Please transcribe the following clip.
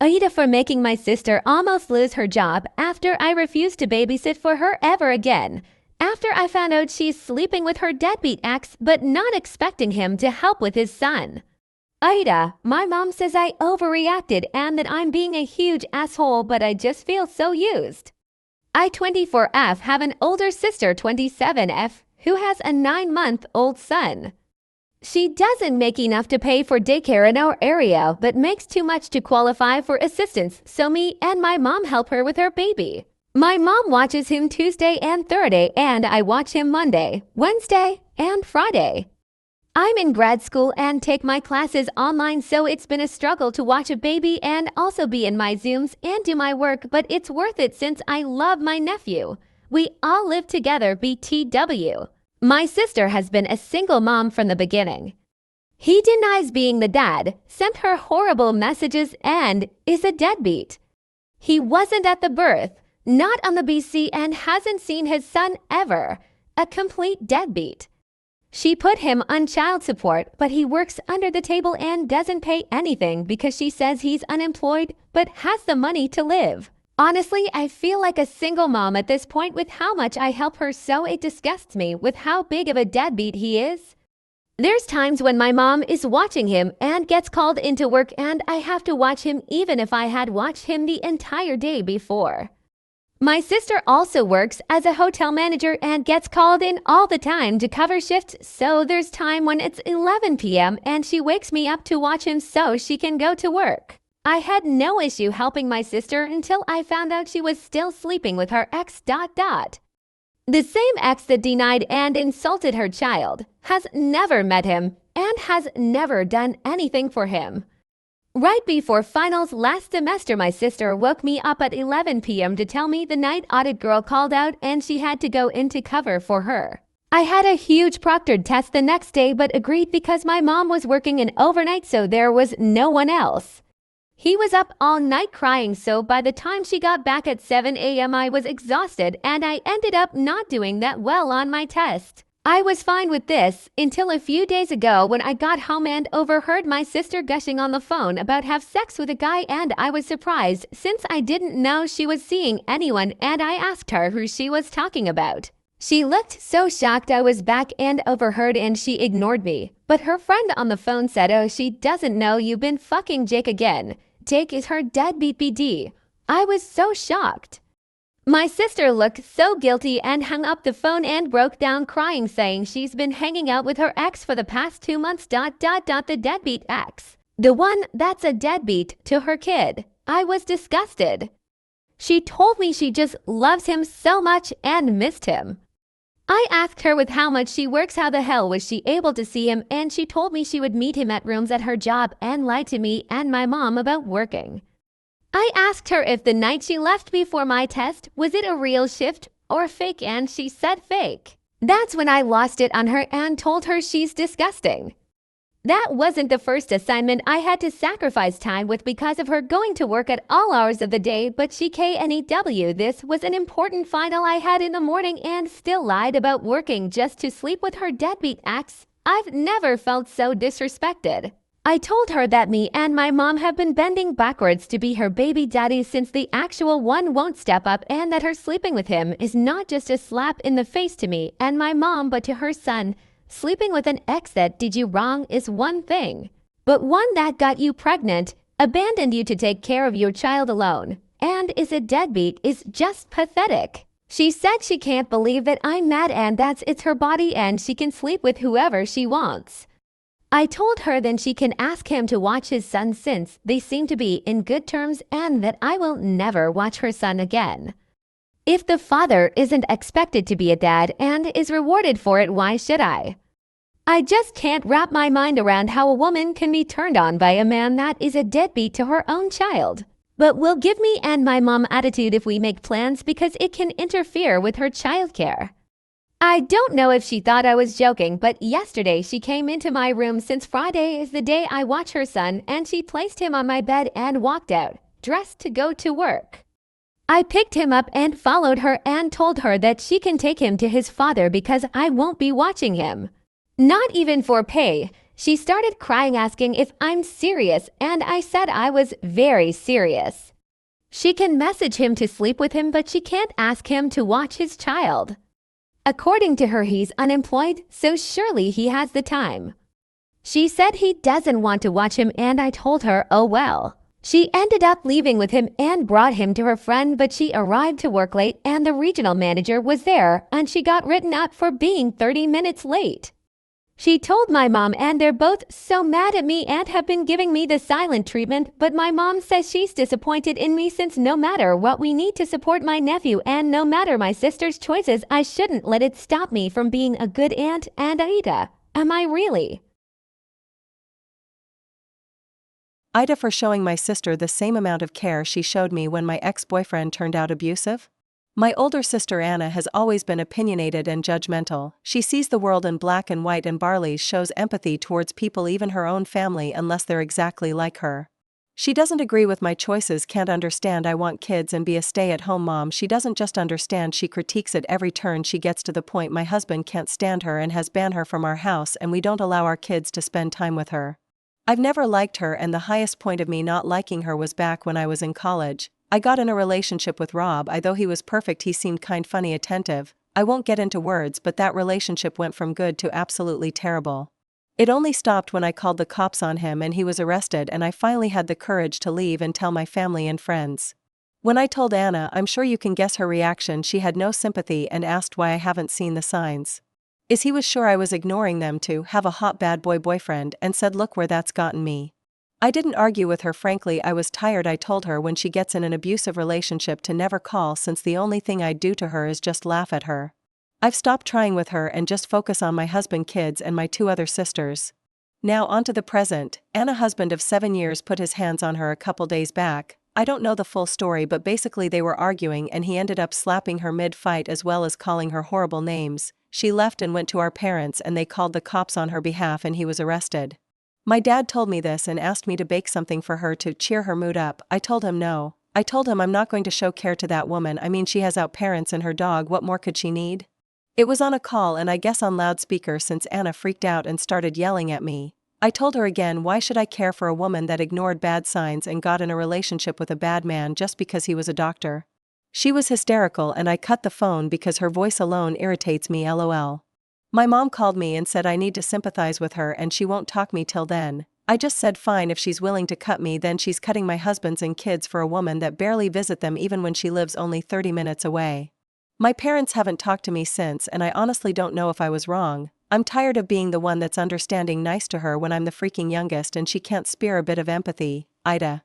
AITA for making my sister almost lose her job after I refused to babysit for her ever again. After I found out she's sleeping with her deadbeat ex but not expecting him to help with his son. AITA, my mom says I overreacted and that I'm being a huge asshole, but I just feel so used. I 24F have an older sister 27F who has a 9-month-old son. She doesn't make enough to pay for daycare in our area but makes too much to qualify for assistance, so me and my mom help her with her baby. My mom watches him Tuesday and Thursday and I watch him Monday, Wednesday, and Friday. I'm in grad school and take my classes online, so it's been a struggle to watch a baby and also be in my Zooms and do my work, but it's worth it since I love my nephew. We all live together BTW. My sister has been a single mom from the beginning. He denies being the dad, sent her horrible messages, and is a deadbeat. He wasn't at the birth, not on the BC, and hasn't seen his son ever. A complete deadbeat. She put him on child support, but he works under the table and doesn't pay anything because she says he's unemployed but has the money to live. Honestly, I feel like a single mom at this point with how much I help her, so it disgusts me with how big of a deadbeat he is. There's times when my mom is watching him and gets called into work and I have to watch him even if I had watched him the entire day before. My sister also works as a hotel manager and gets called in all the time to cover shifts, so there's time when it's 11 p.m. and she wakes me up to watch him so she can go to work. I had no issue helping my sister until I found out she was still sleeping with her ex. The same ex that denied and insulted her child, has never met him, and has never done anything for him. Right before finals last semester, my sister woke me up at 11 p.m. to tell me the night audit girl called out and she had to go in to cover for her. I had a huge proctored test the next day but agreed because my mom was working an overnight, so there was no one else. He was up all night crying, so by the time she got back at 7 a.m. I was exhausted and I ended up not doing that well on my test. I was fine with this until a few days ago when I got home and overheard my sister gushing on the phone about have sex with a guy, and I was surprised since I didn't know she was seeing anyone, and I asked her who she was talking about. She looked so shocked I was back and overheard, and she ignored me. But her friend on the phone said, "Oh, she doesn't know you've been fucking Jake again. Jake is her deadbeat BD." I was so shocked. My sister looked so guilty and hung up the phone and broke down crying, saying she's been hanging out with her ex for the past 2 months. The deadbeat ex. The one that's a deadbeat to her kid. I was disgusted. She told me she just loves him so much and missed him. I asked her with how much she works how the hell was she able to see him, and she told me she would meet him at rooms at her job and lied to me and my mom about working. I asked her if the night she left before my test, was it a real shift or fake, and she said fake. That's when I lost it on her and told her she's disgusting. That wasn't the first assignment I had to sacrifice time with because of her going to work at all hours of the day, but she KNEW. This was an important final I had in the morning and still lied about working just to sleep with her deadbeat ex. I've never felt so disrespected. I told her that me and my mom have been bending backwards to be her baby daddy since the actual one won't step up, and that her sleeping with him is not just a slap in the face to me and my mom but to her son. Sleeping with an ex that did you wrong is one thing, but one that got you pregnant, abandoned you to take care of your child alone, and is a deadbeat is just pathetic. She said she can't believe that I'm mad and that's it's her body and she can sleep with whoever she wants. I told her then she can ask him to watch his son since they seem to be in good terms, and that I will never watch her son again. If the father isn't expected to be a dad and is rewarded for it, why should I? I just can't wrap my mind around how a woman can be turned on by a man that is a deadbeat to her own child, but will give me and my mom attitude if we make plans because it can interfere with her childcare. I don't know if she thought I was joking, but yesterday she came into my room since Friday is the day I watch her son, and she placed him on my bed and walked out, dressed to go to work. I picked him up and followed her and told her that she can take him to his father because I won't be watching him. Not even for pay. She started crying asking if I'm serious, and I said I was very serious. She can message him to sleep with him, but she can't ask him to watch his child. According to her, he's unemployed, so surely he has the time. She said he doesn't want to watch him, and I told her, oh well. She ended up leaving with him and brought him to her friend, but she arrived to work late and the regional manager was there, and she got written up for being 30 minutes late. She told my mom, and they're both so mad at me and have been giving me the silent treatment, but my mom says she's disappointed in me since no matter what, we need to support my nephew, and no matter my sister's choices, I shouldn't let it stop me from being a good aunt and AITA. Am I really? AITA for showing my sister the same amount of care she showed me when my ex-boyfriend turned out abusive? My older sister Anna has always been opinionated and judgmental. She sees the world in black and white and barely shows empathy towards people, even her own family, unless they're exactly like her. She doesn't agree with my choices, can't understand I want kids and be a stay-at-home mom. She doesn't just understand, she critiques at every turn. She gets to the point my husband can't stand her and has banned her from our house, and we don't allow our kids to spend time with her. I've never liked her, and the highest point of me not liking her was back when I was in college. I got in a relationship with Rob. Though he was perfect, he seemed kind, funny, attentive. I won't get into words, but that relationship went from good to absolutely terrible. It only stopped when I called the cops on him and he was arrested, and I finally had the courage to leave and tell my family and friends. When I told Anna, I'm sure you can guess her reaction. She had no sympathy and asked why I haven't seen the signs. He was sure I was ignoring them to have a hot bad boy boyfriend, and said look where that's gotten me. I didn't argue with her, frankly I was tired. I told her when she gets in an abusive relationship to never call, since the only thing I'd do to her is just laugh at her. I've stopped trying with her and just focus on my husband, kids, and my 2 other sisters. Now on to the present. Anna, husband of 7 years, put his hands on her a couple days back. I don't know the full story, but basically they were arguing and he ended up slapping her mid-fight as well as calling her horrible names. She left and went to our parents, and they called the cops on her behalf, and he was arrested. My dad told me this and asked me to bake something for her to cheer her mood up. I told him no. I told him I'm not going to show care to that woman. I mean, she has out parents and her dog. What more could she need? It was on a call, and I guess on loudspeaker, since Anna freaked out and started yelling at me. I told her again, why should I care for a woman that ignored bad signs and got in a relationship with a bad man just because he was a doctor? She was hysterical, and I cut the phone because her voice alone irritates me, lol. My mom called me and said I need to sympathize with her and she won't talk me till then. I just said fine, if she's willing to cut me, then she's cutting my husbands and kids for a woman that barely visit them even when she lives only 30 minutes away. My parents haven't talked to me since, and I honestly don't know if I was wrong. I'm tired of being the one that's understanding, nice to her when I'm the freaking youngest and she can't spare a bit of empathy. AITA.